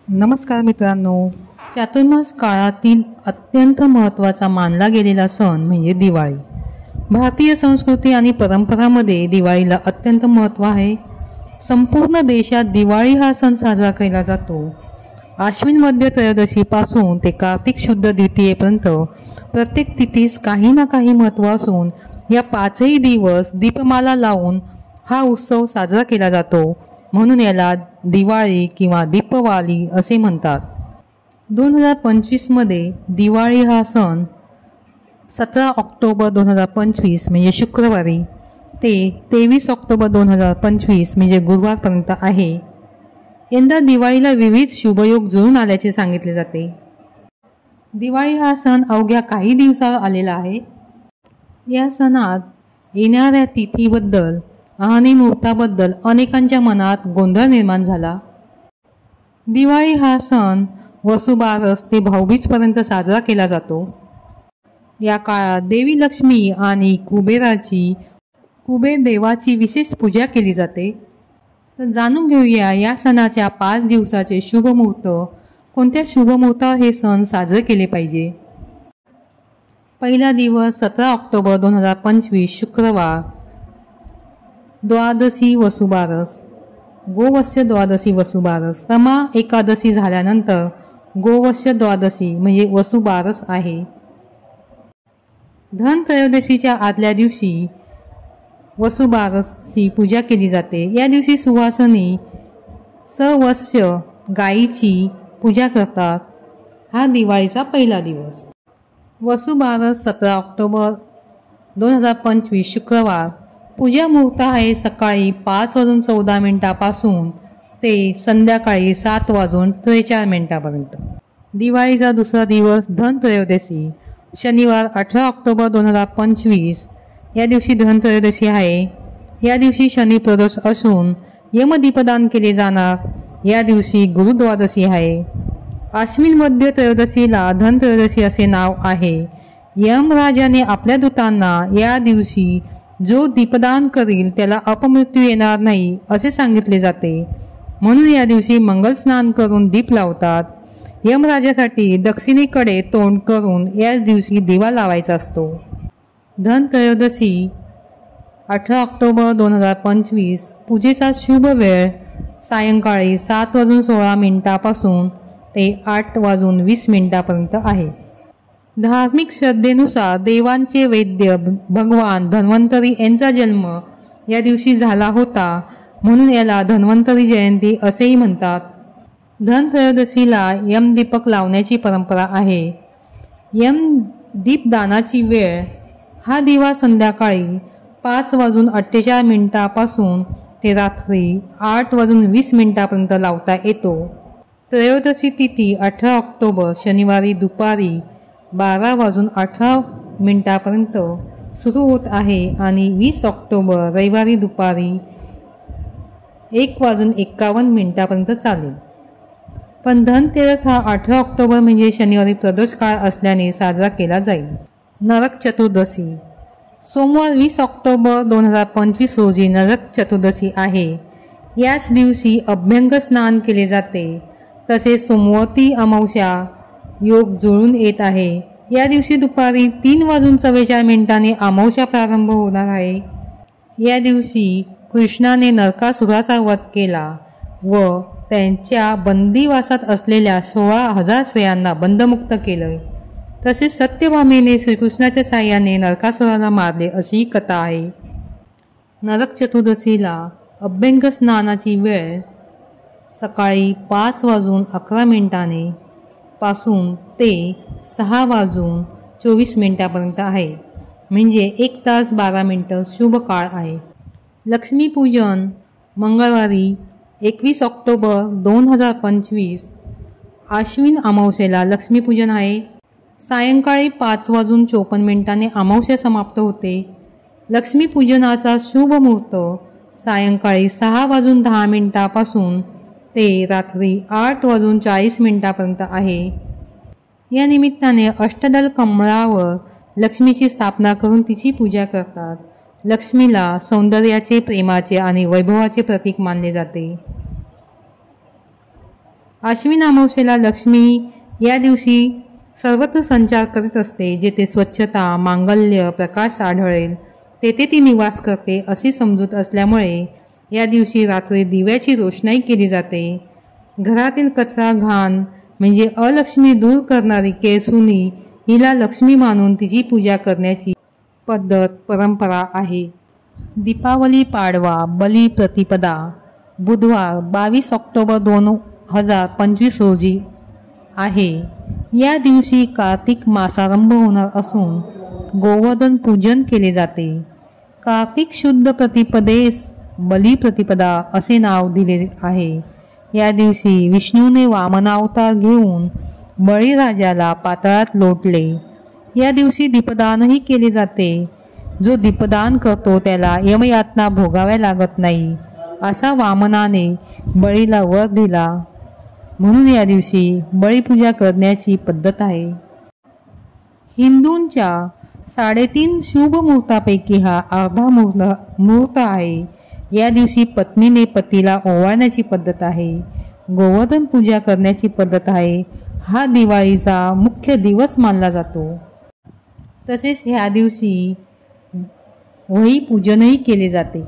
नमस्कार मित्रांनो, चातुर्मास काळातील अत्यंत महत्त्वाचा मानला गेलेला सण म्हणजे दिवाळी। भारतीय संस्कृती आणि परंपरांमध्ये दिवाळीला अत्यंत महत्त्व आहे। संपूर्ण देशात दिवाळी हा सण साजरा केला जातो। आश्विन मध्य त्रयोदशीपासून ते कार्तिक शुद्ध द्वितीयेपर्यंत प्रत्येक तिथीस काही ना काही महत्त्व असून या पाचही दिवस दीपमाला लावून हा उत्सव साजरा केला जातो, म्हणून याला दिवाळी किंवा दीपवाली असे म्हणतात। 2025 मध्ये दिवाळी हा सण 17 ऑक्टोबर 2025 म्हणजे शुक्रवारी ते 23 ऑक्टोबर 2025 म्हणजे गुरुवारपर्यंत आहे। यंदा दिवाळीला विविध शुभयोग जुळून आल्याचे सांगितले जाते। दिवाळी हा सण अवघ्या काही दिवसावर आलेला आहे। या सणात येणाऱ्या तिथीबद्दल आणि मुहूर्ताबद्दल अनेकांच्या मनात गोंधळ निर्माण झाला। दिवाळी हा सण वसुबारस ते भाऊबीजपर्यंत साजरा केला जातो। या काळात देवी लक्ष्मी आणि कुबेर देवाची विशेष पूजा केली जाते। तर जाणून घेऊया या सणाच्या 5 दिवसाचे शुभ मुहूर्त, कोणत्या शुभ मुहूर्तावर हे सण साजरे केले पाहिजे। पहिला दिवस 17 ऑक्टोबर 2025 शुक्रवार, द्वादशी वसुबारस, गोवत्स द्वादशी वसुबारस। रमा एकादशी झाल्यानंतर गोवत्स द्वादशी म्हणजे वसुबारस आहे। धन त्रयोदशीच्या आदल्या दिवशी वसुबारसची पूजा केली जाते। या दिवशी सुवासिनी सवत्स्य गायीची पूजा करतात। हा दिवाळीचा पहिला दिवस। वसुबारस 17 ऑक्टोबर 2025 शुक्रवार। पूजा मुहूर्त आहे सकाळी 5:14 ते संध्याकाळी 7:43 दिवाळीचा दुसरा दिवस धन त्रयोदशी शनिवार 18 ऑक्टोबर 2025। या दिवशी धन त्रयोदशी आहे। या दिवशी शनी प्रदोष असून यमदीपदान केले जाणार। या दिवशी गुरुद्वादशी आहे। आश्विन मध्य त्रयोदशीला धन त्रयोदशी असे नाव आहे। यमराजाने आपल्या दूतांना या दिवशी जो दीपदान करील त्याला अपमृत्यू येणार नाही असे सांगितले जाते, म्हणून या दिवशी मंगल स्नान करून दीप लावतात। यमराजासाठी दक्षिणेकडे तोंड करून याच दिवशी दिवा लावायचा असतो। धन त्रयोदशी 18 ऑक्टोबर 2025 पूजेचा शुभ वेळ सायंकाळी 7:16 ते 8:20 आहे। धार्मिक श्रद्धेनुसार देवांचे वैद्य भगवान धन्वंतरी यांचा जन्म या दिवशी झाला होता, म्हणून याला धन्वंतरी जयंती असेही म्हणतात। धन त्रयोदशीला यमदीपक लावण्याची परंपरा आहे। यम दीपदानाची वेळ हा दिवा संध्याकाळी 5:48 ते रात्री 8:20 लावता येतो। त्रयोदशी तिथी 18 ऑक्टोबर शनिवारी दुपारी 12:18 सुरू होत आहे आणि 20 ऑक्टोबर रविवारी दुपारी 1:51 चालेल। पण धनतेरस हा 18 ऑक्टोबर म्हणजे शनिवारी प्रदोष काळ असल्याने साजरा केला जाईल। नरक चतुर्दशी सोमवार 20 ऑक्टोबर 2025 रोजी नरक चतुर्दशी आहे। याच दिवशी अभ्यंग स्नान केले जाते। तसेच सोमवती अमावस्या योग जुळून येत आहे। या दिवशी दुपारी 3:44 अमावस्या प्रारंभ होणार आहे। या दिवशी कृष्णाने नरकासुराचा वध केला व त्यांच्या बंदिवासात असलेल्या 16,000 स्त्रियांना बंदमुक्त केले। तसेच सत्यभामेने श्रीकृष्णाच्या साह्याने नरकासुराला मारले अशी कथा आहे। नरक चतुर्दशीला अभ्यंग स्नानाची वेळ सकाळी 5:11 पासून ते 6:24 आहे, म्हणजे 1 तास 12 मिनिटे शुभ काळ आहे। लक्ष्मीपूजन मंगळवारी 21 ऑक्टोबर 2025 आश्विन अमावस्येला लक्ष्मीपूजन आहे। सायंकाळी 5:54 अमावस्या समाप्त होते। लक्ष्मीपूजनाचा शुभ मुहूर्त सायंकाळी 6:10 पासून ते रात्री 8:40 आहे। या निमित्ताने अष्टदल कमळावर लक्ष्मीची स्थापना करून तिची पूजा करतात। लक्ष्मीला सौंदर्याचे, प्रेमाचे आणि वैभवाचे प्रतीक मानले जाते। आश्विन अमावस्येला लक्ष्मी या दिवशी सर्वत्र संचार करीत असते. जेथे स्वच्छता, मांगल्य, प्रकाश आढळेल तेथे ती निवास करते अशी समजूत असल्यामुळे या दिवशी रात्री दिव्याची रोषणाई केली जाते. घरातील कचरा, घाण म्हणजे अलक्ष्मी दूर करणारी केळसुनी हिला लक्ष्मी मानून तिची पूजा करण्याची पद्धत, परंपरा आहे. दीपावली, पाडवा, बली प्रतिपदा बुधवार 22 ऑक्टोबर 2025 रोजी आहे. या दिवशी कार्तिक मासारंभ होणार असून गोवर्धन पूजन केले जाते. कार्तिक शुद्ध प्रतिपदेस बली प्रतिपदा असे नाव दिले आहे. या दिवशी विष्णूने वामनावतार घेऊन बळीराजाला पाताळात लोटले. या दिवशी दीपदानही केले जाते. जो दीपदान करतो त्याला यमयातना भोगाव्या लागत नाही असा वामनाने बळीला वर दिला. म्हणून या दिवशी बळीपूजा करण्याची पद्धत आहे. हिंदूंच्या 3.5 शुभ मुहूर्तापैकी हा अर्धा मुहूर्त आहे. या दिवशी पत्नीने पतीला ओवाळण्याची पद्धत आहे. गोवर्धन पूजा करण्याची पद्धत आहे. हा दिवाळीचा मुख्य दिवस मानला जातो. तसेच ह्या दिवशी वही पूजनही केले जाते.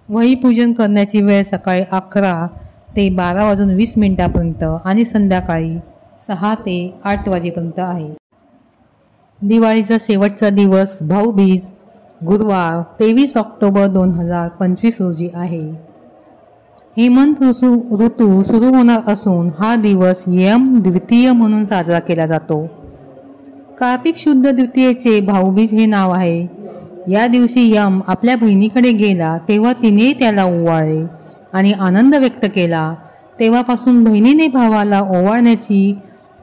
वही पूजन करण्याची वेळ सकाळी 11 ते 12:20 आणि संध्याकाळी 6 ते 8 वाजेपर्यंत आहे. दिवाळीचा शेवटचा दिवस भाऊबीज गुरुवार 23 ऑक्टोबर 2025 रोजी आहे. हेमंत ऋतू सुरू होणार असून हा दिवस यम द्वितीय म्हणून साजरा केला जातो. कार्तिक शुद्ध द्वितीयेचे भाऊबीज हे नाव आहे. या दिवशी यम आपल्या बहिणीकडे गेला तेव्हा तिने त्याला ओवाळले आणि आनंद व्यक्त केला. तेव्हापासून बहिणीने भावाला ओवाळण्याची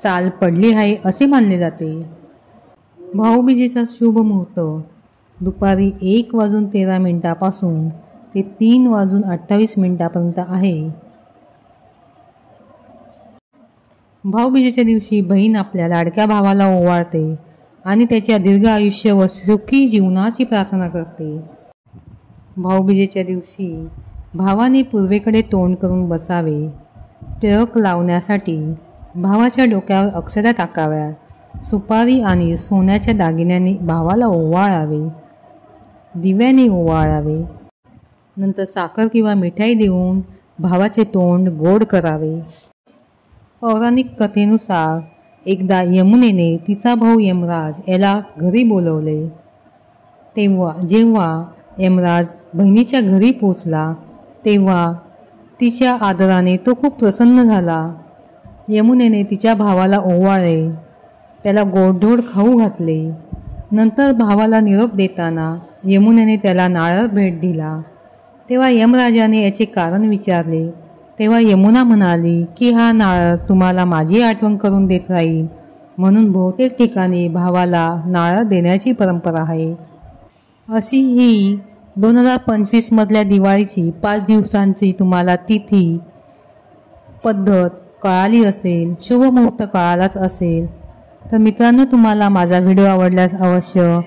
चाल पडली आहे असे मानले जाते. भाऊबीजेचा शुभ मुहूर्त दुपारी 1:13 पासून ते 3:28 आहे. भाऊबीजेच्या दिवशी बहीण आपल्या लाडक्या भावाला ओवाळते आणि त्याच्या दीर्घ आयुष्य व सुखी जीवनाची प्रार्थना करते. भाऊबीजेच्या दिवशी भावाने पूर्वेकडे तोंड करून बसावे. टिळक लावण्यासाठी भावाच्या डोक्यावर अक्षता टाकाव्या. सुपारी आणि सोन्याच्या दागिन्यांनी भावाला ओवाळावे. दिव्याने ओवाळावे. नंतर साखर किंवा मिठाई देऊन भावाचे तोंड गोड करावे. पौराणिक कथेनुसार एकदा यमुनेने तिचा भाऊ यमराज याला घरी बोलवले. जेव्हा यमराज बहिणीच्या घरी पोचला तेव्हा तिच्या आदराने तो खूप प्रसन्न झाला. यमुनेने तिच्या भावाला ओवाळले. त्याला गोडधोड खाऊ घातले. नंतर भावाला निरोप देताना यमुनेने त्याला नारळ भेट दिला. तेव्हा यमराजाने याचे कारण विचारले. तेव्हा यमुना म्हणाली की हा नारळ तुम्हाला माझी आठवण करून देत राहील म्हणून बहुतेक ठिकाणी भावाला नारळ देण्याची परंपरा आहे. अशी ही 2025 मधल्या दिवाळीची 5 दिवसांची तुम्हाला तिथी पद्धत कळाली असेल. शुभ मुहूर्त कळालाच असेल. तर मित्रांनो, तुम्हाला माझा व्हिडिओ आवडल्यास अवश्य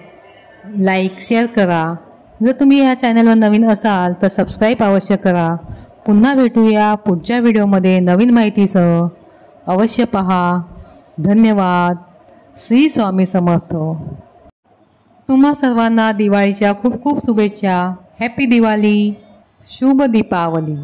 लाईक शेअर करा. जर तुम्ही ह्या चॅनलवर नवीन असाल तर सबस्क्राईब अवश्य करा. पुन्हा भेटूया पुढच्या व्हिडिओमध्ये नवीन माहितीसह. अवश्य पहा. धन्यवाद. श्री स्वामी समर्थ. तुम्हा सर्वांना दिवाळीच्या खूप खूप शुभेच्छा. हॅपी दिवाळी. शुभ दीपावली.